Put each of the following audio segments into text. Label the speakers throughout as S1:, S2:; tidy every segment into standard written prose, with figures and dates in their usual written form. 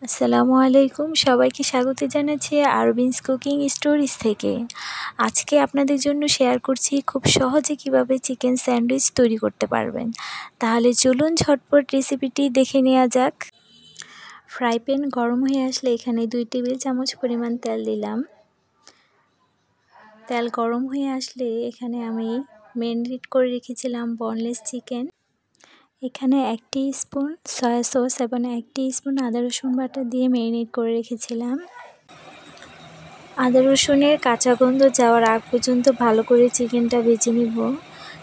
S1: আসসালামু আলাইকুম, সবাইকে স্বাগত জানাচ্ছি আরবিন্স কুকিং স্টোরিজ থেকে। আজকে আপনাদের জন্য শেয়ার করছি খুব সহজে কিভাবে চিকেন স্যান্ডউইচ তৈরি করতে পারবেন। তাহলে চলুন ঝটপট রেসিপিটি দেখে নেওয়া যাক। ফ্রাই প্যান গরম হয়ে আসলে এখানে 2 টেবিল চামচ পরিমাণ তেল দিলাম। তেল গরম হয়ে আসলে এখানে আমি ম্যারিনেট করে রেখেছিলাম বোনলেস চিকেন। এখানে 1 টিস্পুন সয়া সস এবং 1 টিস্পুন আদা রসুন বাটা দিয়ে ম্যারিনেট করে রেখেছিলাম। আদা রসুনের কাঁচা গন্ধ যাওয়ার আগ পর্যন্ত ভালো করে চিকেনটা ভেজে নিব।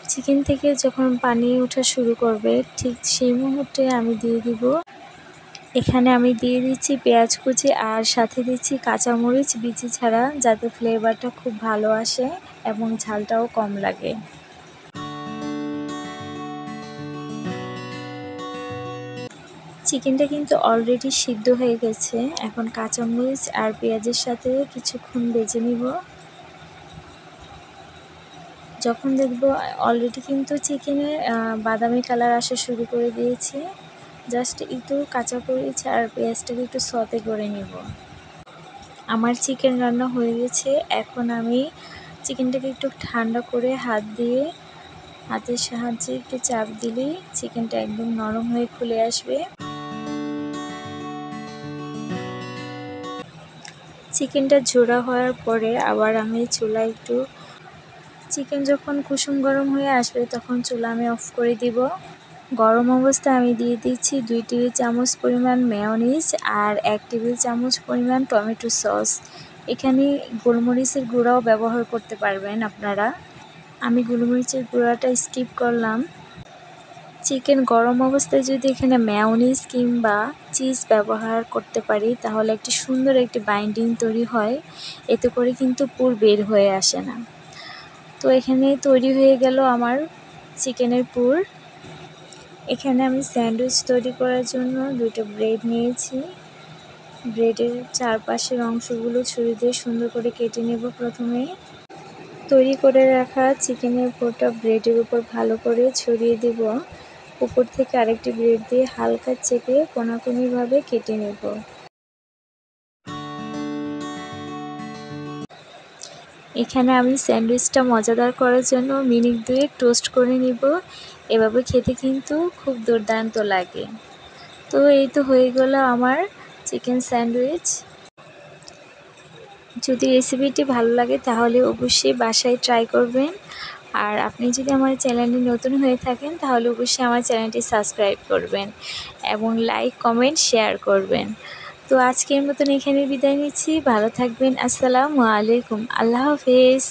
S1: চিকেন থেকে যখন পানি ওঠা শুরু করবে ঠিক সেই মুহূর্তে আমি দিয়ে দিব, এখানে আমি দিয়ে দিচ্ছি পেঁয়াজ কুচি আর সাথে দিচ্ছি কাঁচামরিচ বিচি ছাড়া, যাতে ফ্লেভারটা খুব ভালো আসে এবং ঝালটাও কম লাগে। চিকেনটা কিন্তু অলরেডি সিদ্ধ হয়ে গেছে। এখন কাঁচামরিচ আর পেঁয়াজের সাথে কিছুক্ষণ ভেজে নিব। যখন দেখব অলরেডি কিন্তু চিকেনে বাদামি কালার আসা শুরু করে দিয়েছে, জাস্ট একটু কাঁচামরিচ আর পেঁয়াজটাকে একটু সতে করে নিব। আমার চিকেন রান্না হয়ে গেছে। এখন আমি চিকেনটাকে একটু ঠান্ডা করে হাতের সাহায্যে একটু চাপ দিলেই চিকেনটা একদম নরম হয়ে খুলে আসবে। চিকেনটা ঝোড়া হওয়ার পরে আবার আমি চুলায় চিকেন যখন কুসুম গরম হয়ে আসবে তখন চুলা আমি অফ করে দিব। গরম অবস্থায় আমি দিয়ে দিচ্ছি 2 টেবিল চামচ পরিমাণ মেয়োনিজ আর 1 টেবিল চামচ পরিমাণ টমেটো সস। এখানে গোলমরিচের গুঁড়াও ব্যবহার করতে পারবেন আপনারা। আমি গোলমরিচের গুঁড়াটা স্কিপ করলাম। চিকেন গরম অবস্থায় যদি এখানে মেয়োনিজ কিংবা চিজ ব্যবহার করতে পারি তাহলে একটি সুন্দর একটি বাইন্ডিং তৈরি হয়, এতে করে কিন্তু পুর বের হয়ে আসে না। তো এখানে তৈরি হয়ে গেল আমার চিকেনের পুর। এখানে আমি স্যান্ডউইচ তৈরি করার জন্য 2টা ব্রেড নিয়েছি। ব্রেডের চারপাশের অংশগুলো ছুরি দিয়ে সুন্দর করে কেটে নেব। প্রথমে তৈরি করে রাখা চিকেনের পুরটা ব্রেডের উপর ভালো করে ছড়িয়ে দেব। উপর থেকে আরেকটি ব্রেড দিয়ে হালকা চেপে কোনাকুনিভাবে কেটে নেব। এখানে আমি স্যান্ডউইচটা মজাদার করার জন্য মিনিট 2 টোস্ট করে নিব। এভাবে খেতে কিন্তু খুব দুর্দান্ত লাগে। তো এই তো হয়ে গেল আমার চিকেন স্যান্ডউইচ। যদি রেসিপিটি ভালো লাগে তাহলে অবশ্যই বাসায় ট্রাই করবেন। আর আপনি যদি আমার চ্যানেলে নতুন হয়ে থাকেন তাহলে অবশ্যই আমার চ্যানেলটি সাবস্ক্রাইব করবেন এবং লাইক কমেন্ট শেয়ার করবেন। তো আজকের মতন এখানে বিদায় নিচ্ছি। ভালো থাকবেন। আসসালামু আলাইকুম। আল্লাহ হাফেজ।